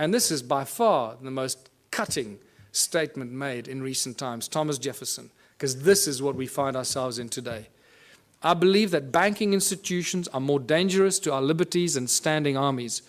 And this is by far the most cutting statement made in recent times, Thomas Jefferson, because this is what we find ourselves in today. I believe that banking institutions are more dangerous to our liberties than standing armies.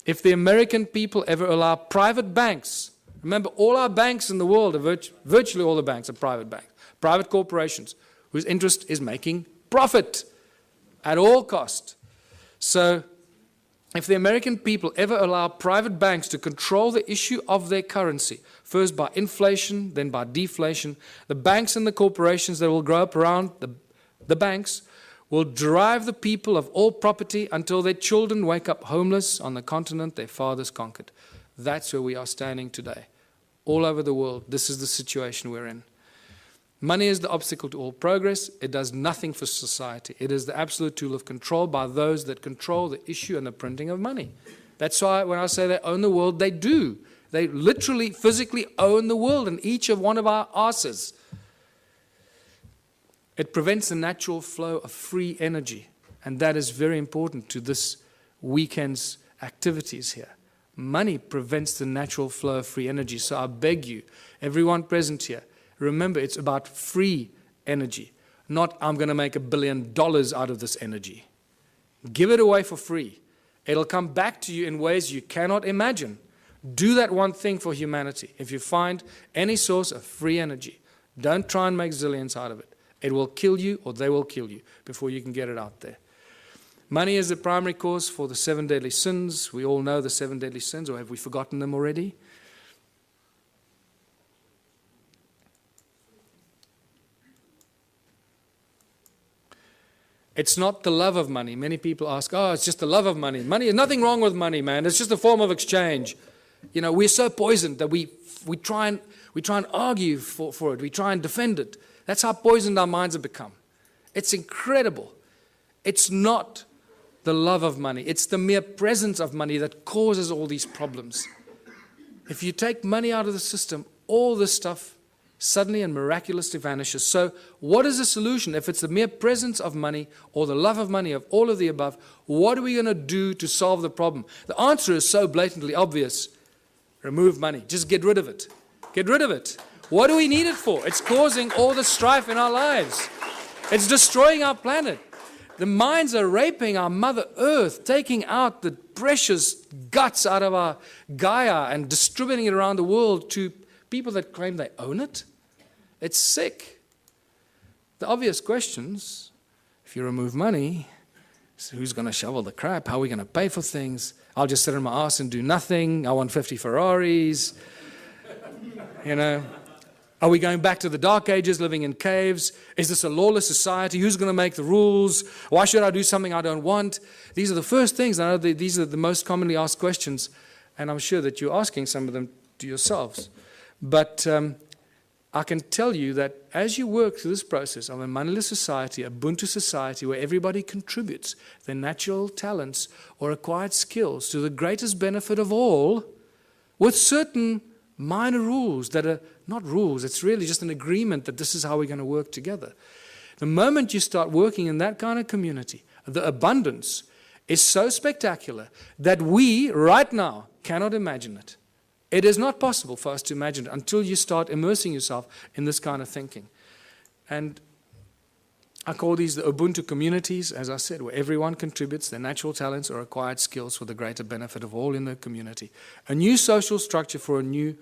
If the American people ever allow private banks, remember all our banks in the world, virtually all the banks are private banks, private corporations, whose interest is making profit at all cost. So if the American people ever allow private banks to control the issue of their currency, first by inflation, then by deflation, the banks and the corporations that will grow up around the banks will drive the people of all property until their children wake up homeless on the continent their fathers conquered. That's where we are standing today. All over the world, this is the situation we're in. Money is the obstacle to all progress. It does nothing for society. It is the absolute tool of control by those that control the issue and the printing of money. That's why when I say they own the world, they do. They literally, physically own the world in each of one of our asses. It prevents the natural flow of free energy, and that is very important to this weekend's activities here. Money prevents the natural flow of free energy, so I beg you, everyone present here, remember it's about free energy, not I'm going to make $1 billion out of this energy. Give it away for free. It'll come back to you in ways you cannot imagine. Do that one thing for humanity. If you find any source of free energy, don't try and make zillions out of it. It will kill you or they will kill you before you can get it out there. Money is the primary cause for the 7 deadly sins. We all know the 7 deadly sins, or have we forgotten them already? It's not the love of money. Many people ask, oh, it's just the love of money. Money, there's nothing wrong with money, man. It's just a form of exchange. You know, we're so poisoned that we try and argue for it. We try and defend it. That's how poisoned our minds have become. It's incredible. It's not the love of money. It's the mere presence of money that causes all these problems. If you take money out of the system, all this stuff suddenly and miraculously vanishes. So what is the solution? If it's the mere presence of money or the love of money, of all of the above, what are we going to do to solve the problem? The answer is so blatantly obvious. Remove money. Just get rid of it. Get rid of it. What do we need it for? It's causing all the strife in our lives. It's destroying our planet. The mines are raping our Mother Earth, taking out the precious guts out of our Gaia and distributing it around the world to people that claim they own it. It's sick. The obvious questions, if you remove money, so who's going to shovel the crap? How are we going to pay for things? I'll just sit on my ass and do nothing. I want 50 Ferraris. You know. Are we going back to the dark ages, living in caves? Is this a lawless society? Who's going to make the rules? Why should I do something I don't want? These are the first things. I know these are the most commonly asked questions, and I'm sure that you're asking some of them to yourselves. But I can tell you that as you work through this process of a moneyless society, a Ubuntu society, where everybody contributes their natural talents or acquired skills to the greatest benefit of all, with certain minor rules that are not rules, it's really just an agreement that this is how we're going to work together. The moment you start working in that kind of community, the abundance is so spectacular that we, right now, cannot imagine it. It is not possible for us to imagine it until you start immersing yourself in this kind of thinking. And I call these the Ubuntu communities, as I said, where everyone contributes their natural talents or acquired skills for the greater benefit of all in the community. A new social structure for a new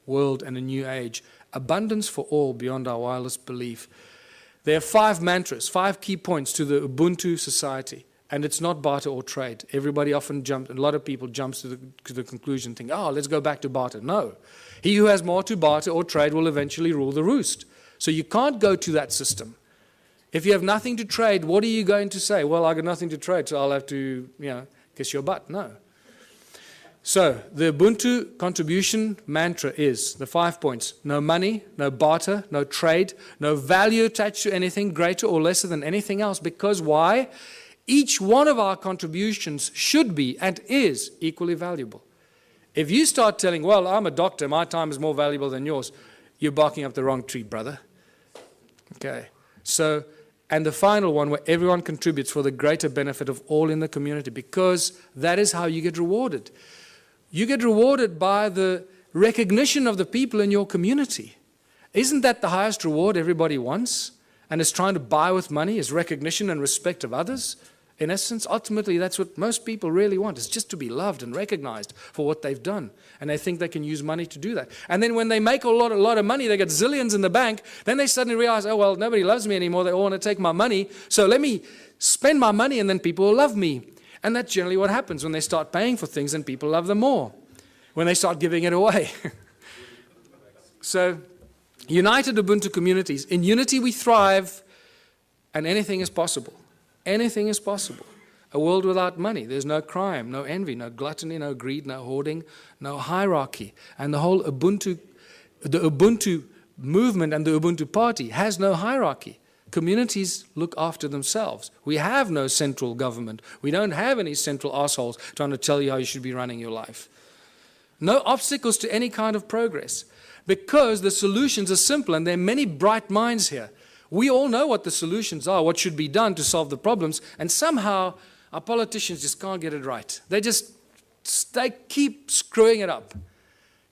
world and a new age. Abundance for all beyond our wildest belief. There are 5 mantras, 5 key points to the Ubuntu society. And it's not barter or trade. Everybody often jumps, and a lot of people jumps to the conclusion, think, oh, let's go back to barter. No. He who has more to barter or trade will eventually rule the roost. So you can't go to that system. If you have nothing to trade, what are you going to say? Well, I got nothing to trade, so I'll have to, kiss your butt. No. So the Ubuntu contribution mantra is the 5 points. No money, no barter, no trade, no value attached to anything greater or lesser than anything else. Because why? Each one of our contributions should be and is equally valuable. If you start telling, well, I'm a doctor, my time is more valuable than yours, you're barking up the wrong tree, brother. Okay. So, and the final one, where everyone contributes for the greater benefit of all in the community, because that is how you get rewarded. You get rewarded by the recognition of the people in your community. Isn't that the highest reward everybody wants and is trying to buy with money, is recognition and respect of others? In essence, ultimately, that's what most people really want, is just to be loved and recognized for what they've done. And they think they can use money to do that. And then when they make a lot of money, they get zillions in the bank, then they suddenly realize, oh, well, nobody loves me anymore. They all want to take my money. So let me spend my money and then people will love me. And that's generally what happens when they start paying for things and people love them more, when they start giving it away. So, united Ubuntu communities. In unity we thrive and anything is possible. Anything is possible. A world without money. There's no crime, no envy, no gluttony, no greed, no hoarding, no hierarchy. And the whole Ubuntu movement and the Ubuntu party has no hierarchy. Communities look after themselves. We have no central government. We don't have any central assholes trying to tell you how you should be running your life. No obstacles to any kind of progress. Because the solutions are simple and there are many bright minds here. We all know what the solutions are, what should be done to solve the problems, and somehow our politicians just can't get it right. They keep screwing it up,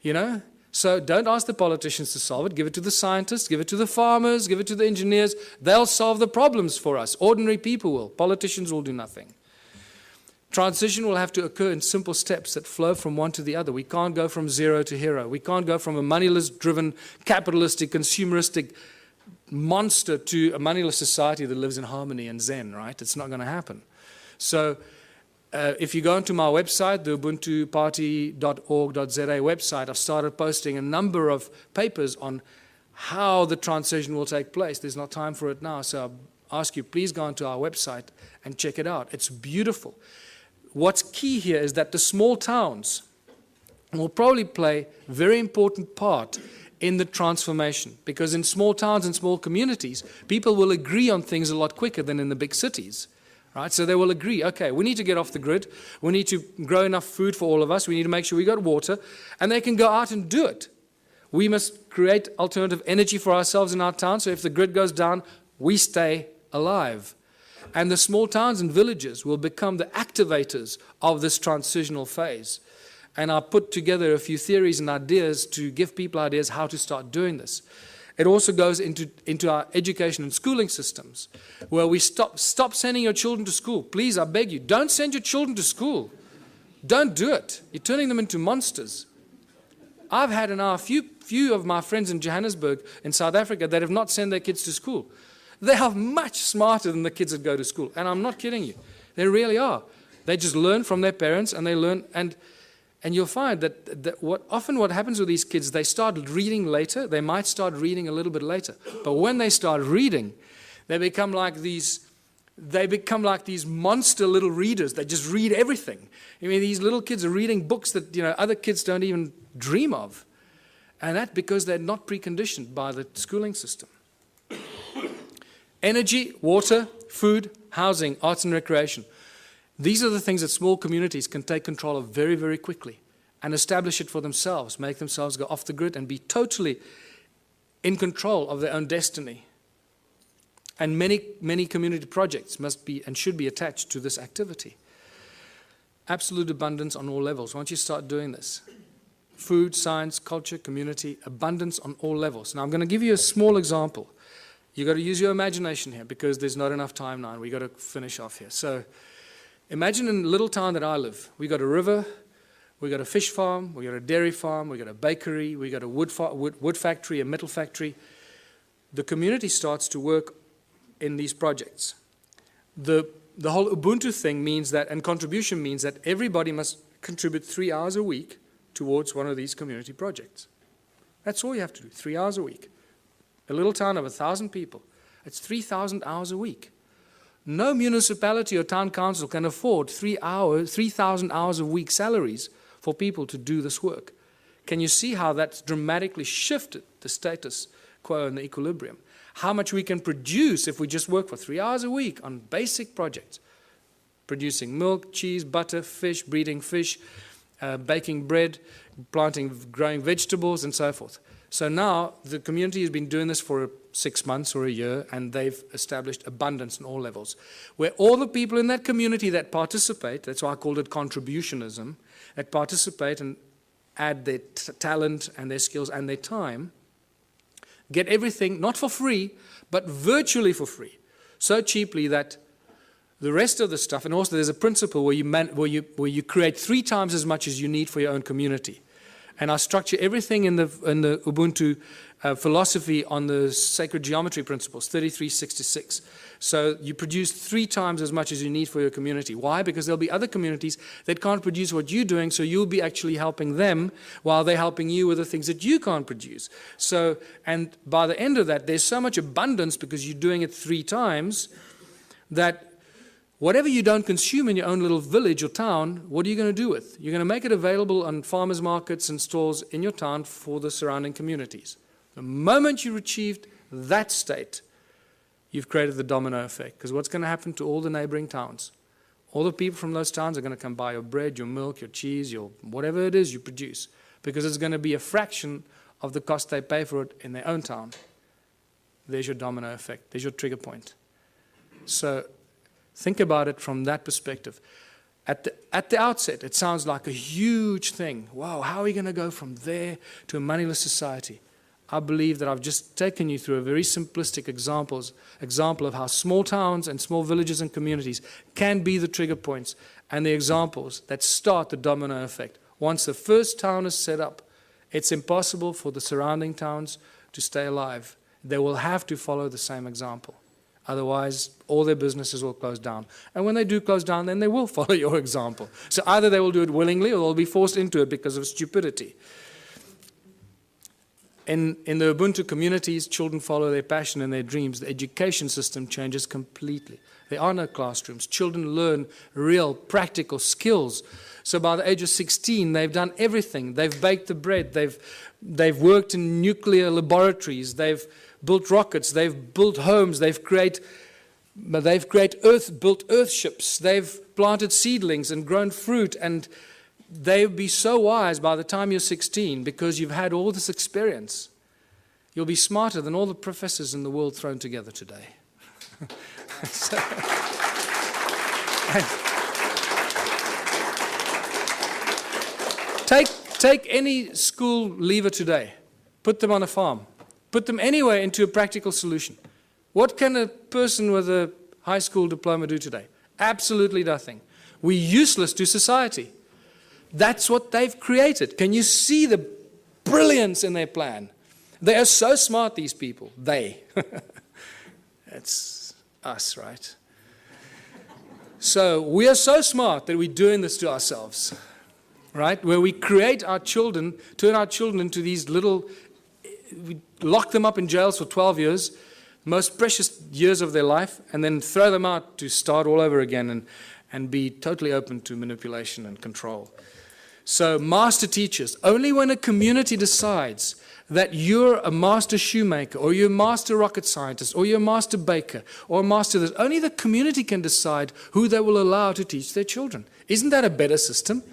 you know? So don't ask the politicians to solve it. Give it to the scientists, give it to the farmers, give it to the engineers. They'll solve the problems for us. Ordinary people will. Politicians will do nothing. Transition will have to occur in simple steps that flow from one to the other. We can't go from zero to hero. We can't go from a moneyless-driven, capitalistic, consumeristic monster to a moneyless society that lives in harmony and zen, right? It's not going to happen. So if you go onto my website, the ubuntuparty.org.za website, I've started posting a number of papers on how the transition will take place. There's not time for it now, so I ask you, please go onto our website and check it out. It's beautiful. What's key here is that the small towns will probably play a very important part in the transformation, because in small towns and small communities, people will agree on things a lot quicker than in the big cities, right? So they will agree, okay, we need to get off the grid, we need to grow enough food for all of us, we need to make sure we got water, and they can go out and do it. We must create alternative energy for ourselves in our town, so if the grid goes down, we stay alive. And the small towns and villages will become the activators of this transitional phase. And I put together a few theories and ideas to give people ideas how to start doing this. It also goes into our education and schooling systems, where we stop sending your children to school. Please, I beg you, don't send your children to school. Don't do it. You're turning them into monsters. I've had a few of my friends in Johannesburg, in South Africa, that have not sent their kids to school. They are much smarter than the kids that go to school. And I'm not kidding you. They really are. They just learn from their parents, and they learn. And you'll find that what happens with these kids, they start reading later. They might start reading a little bit later. But when they start reading, they become like these monster little readers. They just read everything. I mean, these little kids are reading books that, other kids don't even dream of. And that's because they're not preconditioned by the schooling system. Energy, water, food, housing, arts and recreation. These are the things that small communities can take control of very, very quickly and establish it for themselves, make themselves go off the grid and be totally in control of their own destiny. And many community projects must be and should be attached to this activity. Absolute abundance on all levels. Once you start doing this, food, science, culture, community, abundance on all levels. Now I'm going to give you a small example. You've got to use your imagination here because there's not enough time now and we've got to finish off here. So imagine in a little town that I live. We got a river, we got a fish farm, we got a dairy farm, we got a bakery, we got a wood factory, a metal factory. The community starts to work in these projects. The whole Ubuntu thing means that, and contribution means that everybody must contribute 3 hours a week towards one of these community projects. That's all you have to do, 3 hours a week. A little town of 1,000 people. It's 3,000 hours a week. No municipality or town council can afford 3,000 hours a week salaries for people to do this work. Can you see how that's dramatically shifted the status quo and the equilibrium? How much we can produce if we just work for 3 hours a week on basic projects. Producing milk, cheese, butter, fish, breeding fish, baking bread, growing vegetables, and so forth. So now the community has been doing this for 6 months or a year, and they've established abundance on all levels, where all the people in that community that participate, that's why I called it contributionism, that participate and add their talent and their skills and their time, get everything, not for free, but virtually for free, so cheaply that the rest of the stuff, and also there's a principle where you create 3 times as much as you need for your own community. And I structure everything in the Ubuntu philosophy on the sacred geometry principles, 3366. So you produce 3 times as much as you need for your community. Why? Because there'll be other communities that can't produce what you're doing, so you'll be actually helping them while they're helping you with the things that you can't produce. So, and by the end of that, there's so much abundance because you're doing it 3 times that whatever you don't consume in your own little village or town, what are you going to do with? You're going to make it available on farmers markets and stores in your town for the surrounding communities. The moment you achieved that state, you've created the domino effect. Because what's going to happen to all the neighboring towns? All the people from those towns are going to come buy your bread, your milk, your cheese, your whatever it is you produce. Because it's going to be a fraction of the cost they pay for it in their own town. There's your domino effect. There's your trigger point. So think about it from that perspective. At the outset, it sounds like a huge thing. Wow, how are we going to go from there to a moneyless society? I believe that I've just taken you through a very simplistic example of how small towns and small villages and communities can be the trigger points and the examples that start the domino effect. Once the first town is set up, it's impossible for the surrounding towns to stay alive. They will have to follow the same example. Otherwise, all their businesses will close down. And when they do close down, then they will follow your example. So either they will do it willingly or they'll be forced into it because of stupidity. In the Ubuntu communities, children follow their passion and their dreams. The education system changes completely. There are no classrooms. Children learn real, practical skills. So by the age of 16, they've done everything. They've baked the bread. They've worked in nuclear laboratories. They've built rockets. They've built homes. They've built earthships. They've planted seedlings and grown fruit. And they'll be so wise by the time you're 16 because you've had all this experience. You'll be smarter than all the professors in the world thrown together today. So, take any school leaver today, put them on a farm, put them anywhere into a practical solution. What can a person with a high school diploma do today? Absolutely nothing. We're useless to society. That's what they've created. Can you see the brilliance in their plan? They are so smart, these people. They. It's us, right? So we are so smart that we're doing this to ourselves, right? Where we create our children, turn our children into these little, we lock them up in jails for 12 years, most precious years of their life, and then throw them out to start all over again and be totally open to manipulation and control. So master teachers, only when a community decides that you're a master shoemaker or you're a master rocket scientist or you're a master baker or a master this, only the community can decide who they will allow to teach their children. Isn't that a better system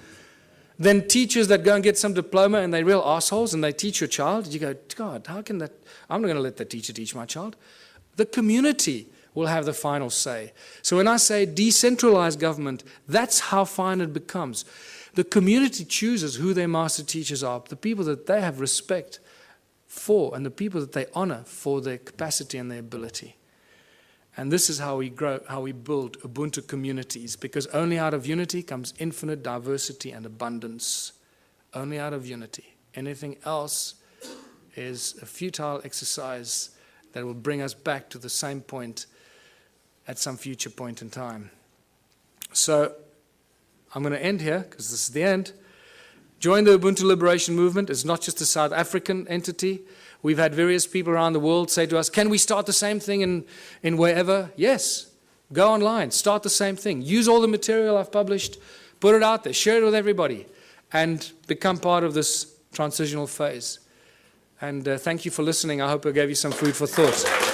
than teachers that go and get some diploma and they're real assholes and they teach your child? You go, God, how can that, I'm not going to let that teacher teach my child. The community will have the final say. So when I say decentralized government, that's how fine it becomes. The community chooses who their master teachers are, the people that they have respect for, and the people that they honor for their capacity and their ability. And this is how we grow, how we build Ubuntu communities, because only out of unity comes infinite diversity and abundance. Only out of unity. Anything else is a futile exercise that will bring us back to the same point at some future point in time. So I'm going to end here, because this is the end. Join the Ubuntu Liberation Movement. It's not just a South African entity. We've had various people around the world say to us, can we start the same thing in wherever? Yes. Go online. Start the same thing. Use all the material I've published. Put it out there. Share it with everybody. And become part of this transitional phase. And thank you for listening. I hope I gave you some food for thought.